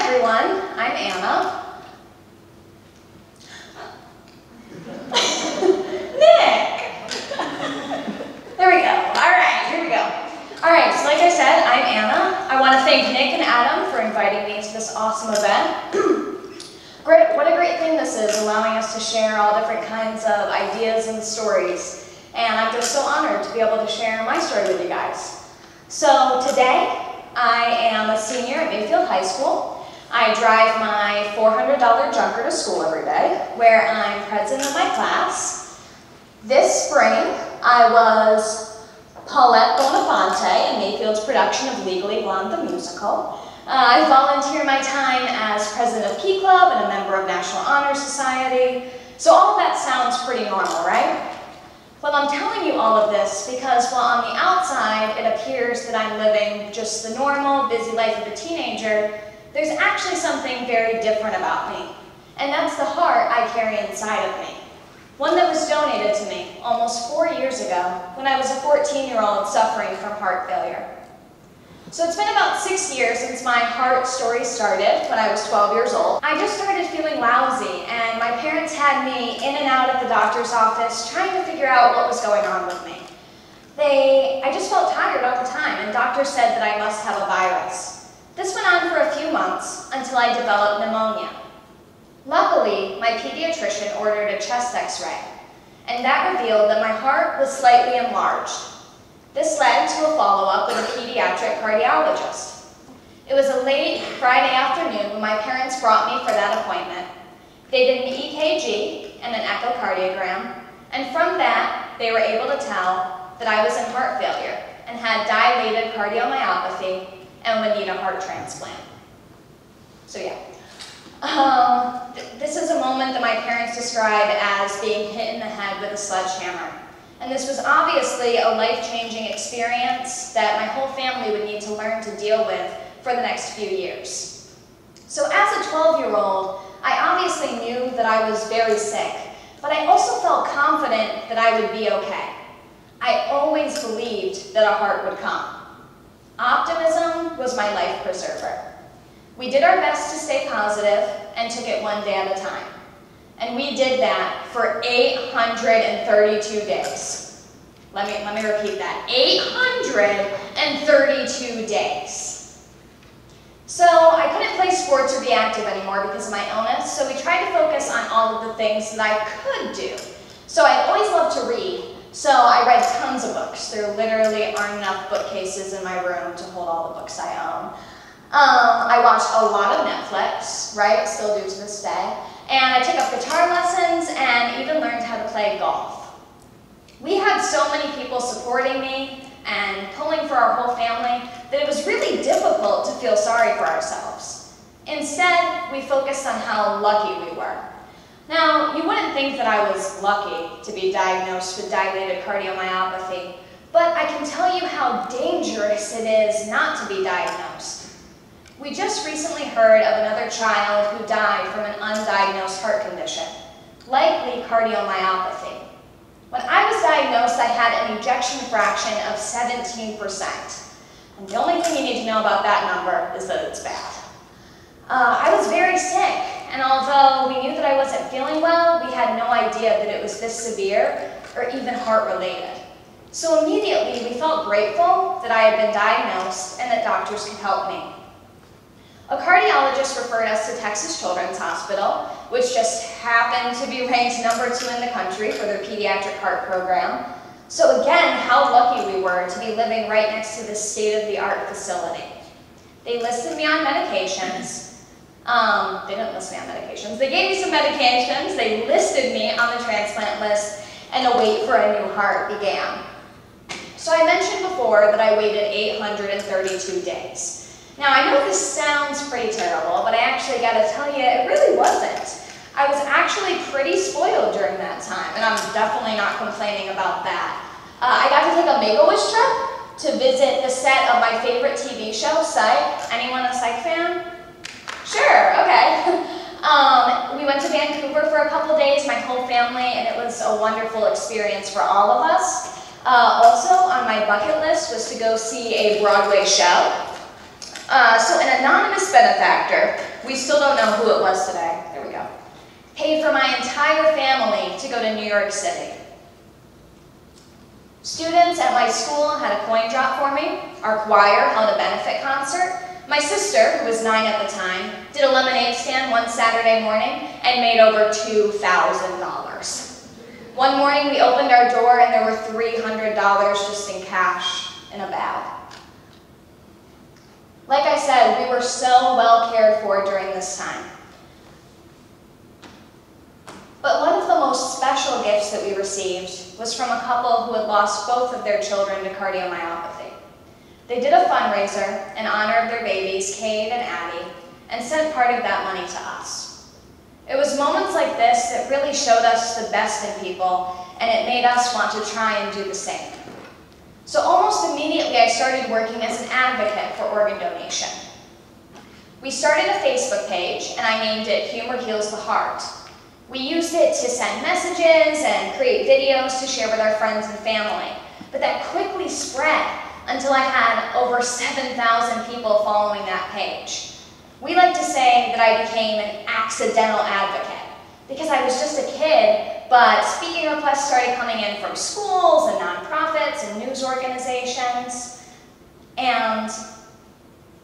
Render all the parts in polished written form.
everyone, I'm Anna. Nick! There we go. Alright, here we go. Alright, so like I said, I'm Anna. I want to thank Nick and Adam for inviting me to this awesome event. What a great thing this is, allowing us to share all different kinds of ideas and stories. And I'm just so honored to be able to share my story with you guys. So today, I am a senior at Mayfield High School. I drive my $400 junker to school every day, where I'm president of my class. This spring, I was Paulette Bonafante in Mayfield's production of Legally Blonde the musical. I volunteer my time as president of Key Club and a member of National Honor Society. So all of that sounds pretty normal, right? Well, I'm telling you all of this because while on the outside it appears that I'm living just the normal, busy life of a teenager, there's actually something very different about me. And that's the heart I carry inside of me. One that was donated to me almost 4 years ago when I was a 14-year-old suffering from heart failure. So it's been about 6 years since my heart story started when I was 12 years old. I just started feeling lousy, and my parents had me in and out at the doctor's office trying to figure out what was going on with me. I just felt tired all the time, and doctors said that I must have a virus. This went on for a few months until I developed pneumonia. Luckily, my pediatrician ordered a chest x-ray, and that revealed that my heart was slightly enlarged. This led to a follow-up with a pediatric cardiologist. It was a late Friday afternoon when my parents brought me for that appointment. They did an EKG and an echocardiogram, and from that, they were able to tell that I was in heart failure and had dilated cardiomyopathy and would need a heart transplant. So yeah. This is a moment that my parents describe as being hit in the head with a sledgehammer. And this was obviously a life-changing experience that my whole family would need to learn to deal with for the next few years. So as a 12-year-old, I obviously knew that I was very sick, but I also felt confident that I would be okay. I always believed that a heart would come. Optimism was my life preserver. We did our best to stay positive and took it one day at a time. And we did that for 832 days. Let me repeat that. 832 days. So I couldn't play sports or be active anymore because of my illness, so we tried to focus on all of the things that I could do. So I always loved to read, so I read tons of books. There literally aren't enough bookcases in my room to hold all the books I own. I watched a lot of Netflix, right? Still do to this day. And I took up guitar lessons and even learned how to play golf. We had so many people supporting me and pulling for our whole family that it was really difficult to feel sorry for ourselves. Instead, we focused on how lucky we were. Now, you wouldn't think that I was lucky to be diagnosed with dilated cardiomyopathy, but I can tell you how dangerous it is not to be diagnosed. We just recently heard of another child who died from an undiagnosed heart condition, likely cardiomyopathy. When I was diagnosed, I had an ejection fraction of 17%. And the only thing you need to know about that number is that it's bad. I was very sick, and although we knew that I wasn't feeling well, we had no idea that it was this severe or even heart-related. So immediately, we felt grateful that I had been diagnosed and that doctors could help me. A cardiologist referred us to Texas Children's Hospital, which just happened to be ranked #2 in the country for their pediatric heart program. So again, how lucky we were to be living right next to this state-of-the-art facility. They listed me on medications. They didn't list me on medications. They gave me some medications, they listed me on the transplant list, and the wait for a new heart began. So I mentioned before that I waited 832 days. Now, I know this sounds pretty terrible, but I actually gotta tell you, it really wasn't. I was actually pretty spoiled during that time, and I'm definitely not complaining about that. I got to take a Make-A-Wish trip to visit the set of my favorite TV show, Psych. Anyone a Psych fan? Sure, okay. We went to Vancouver for a couple days, my whole family, and it was a wonderful experience for all of us. Also, on my bucket list was to go see a Broadway show. So an anonymous benefactor, we still don't know who it was today, there we go, paid for my entire family to go to New York City. Students at my school had a coin drop for me. Our choir held a benefit concert. My sister, who was 9 at the time, did a lemonade stand one Saturday morning and made over $2,000. One morning we opened our door and there were $300 just in cash in a bag. Like I said, we were so well cared for during this time. But one of the most special gifts that we received was from a couple who had lost both of their children to cardiomyopathy. They did a fundraiser in honor of their babies, Cade and Addie, and sent part of that money to us. It was moments like this that really showed us the best in people, and it made us want to try and do the same. So almost immediately I started working as an advocate for organ donation. We started a Facebook page, and I named it Humor Heals the Heart. We used it to send messages and create videos to share with our friends and family, but that quickly spread until I had over 7,000 people following that page. We like to say that I became an accidental advocate because I was just a kid, but speaking requests started coming in from schools and nonprofits and news organizations, and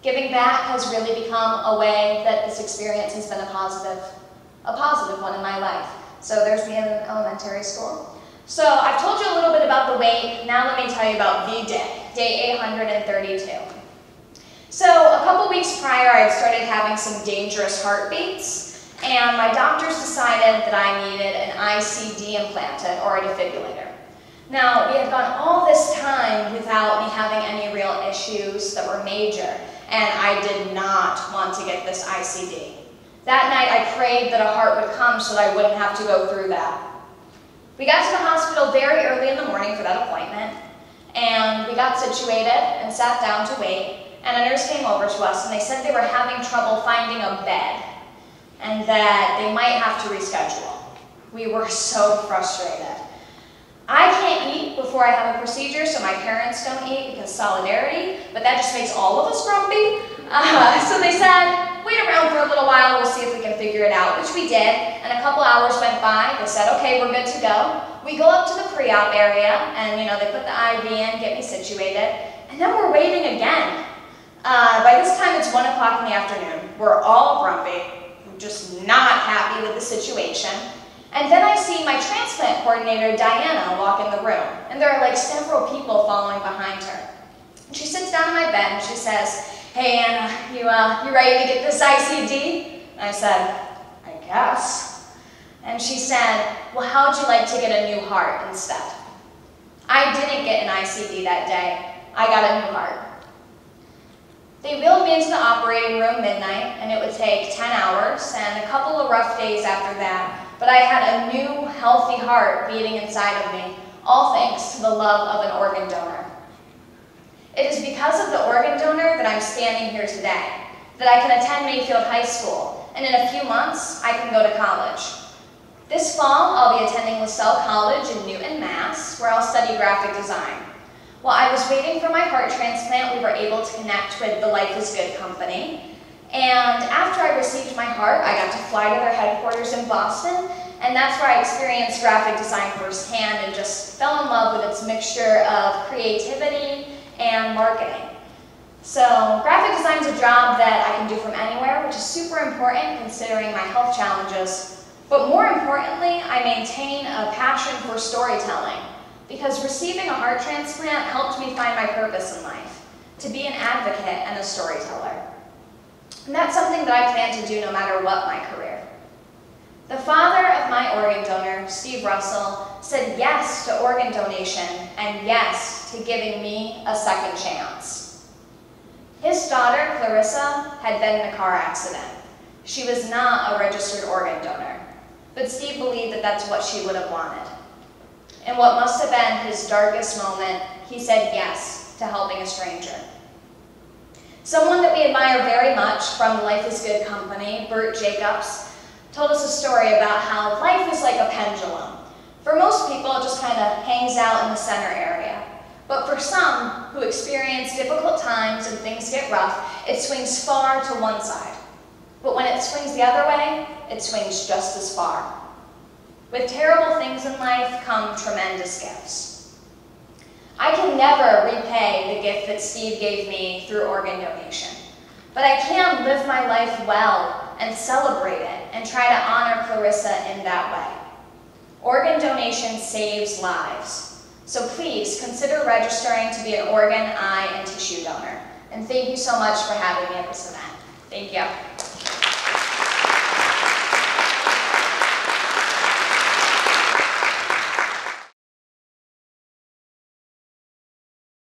giving back has really become a way that this experience has been a positive one in my life. So there's me in elementary school. So I've told you a little bit about the weight. Now let me tell you about the day 832. So a couple weeks prior, I had started having some dangerous heartbeats, and my doctors decided that I needed an ICD implanted, or a defibrillator. Now, we had gone all this time without me having any real issues that were major, and I did not want to get this ICD. That night, I prayed that a heart would come so that I wouldn't have to go through that. We got to the hospital very early in the morning for that appointment, and we got situated and sat down to wait, and a nurse came over to us, and they said they were having trouble finding a bed, and that they might have to reschedule. We were so frustrated. I can't eat before I have a procedure, so my parents don't eat because solidarity, but that just makes all of us grumpy. So they said, wait around for a little while, we'll see if we can figure it out, which we did, and a couple hours went by. They said, okay, we're good to go. We go up to the pre-op area, and they put the IV in, get me situated, and then we're waiting again. By this time, it's 1 o'clock in the afternoon. We're all grumpy, just not happy with the situation. And then I see my transplant coordinator, Diana, walk in the room, and there are like several people following behind her. And she sits down on my bed, and she says, hey, Anna, you ready to get this ICD? And I said, I guess. And she said, well, how'd you like to get a new heart instead? I didn't get an ICD that day. I got a new heart. They wheeled me into the operating room midnight, and it would take 10 hours and a couple of rough days after that, but I had a new, healthy heart beating inside of me, all thanks to the love of an organ donor. It is because of the organ donor that I'm standing here today, that I can attend Mayfield High School, and in a few months, I can go to college. This fall, I'll be attending LaSalle College in Newton, Mass., where I'll study graphic design. While I was waiting for my heart transplant, we were able to connect with the Life is Good company. And after I received my heart, I got to fly to their headquarters in Boston, and that's where I experienced graphic design firsthand and just fell in love with its mixture of creativity and marketing. So graphic design is a job that I can do from anywhere, which is super important considering my health challenges. But more importantly, I maintain a passion for storytelling, because receiving a heart transplant helped me find my purpose in life, to be an advocate and a storyteller. And that's something that I plan to do no matter what my career. The father of my organ donor, Steve Russell, said yes to organ donation and yes to giving me a second chance. His daughter, Clarissa, had been in a car accident. She was not a registered organ donor, but Steve believed that that's what she would have wanted. In what must have been his darkest moment, he said yes to helping a stranger. Someone that we admire very much from the Life is Good company, Bert Jacobs, told us a story about how life is like a pendulum. For most people, it just kind of hangs out in the center area. But for some who experience difficult times and things get rough, it swings far to one side. But when it swings the other way, it swings just as far. With terrible things in life come tremendous gifts. I can never repay the gift that Steve gave me through organ donation, but I can live my life well and celebrate it and try to honor Clarissa in that way. Organ donation saves lives, so please consider registering to be an organ, eye, and tissue donor. And thank you so much for having me at this event. Thank you.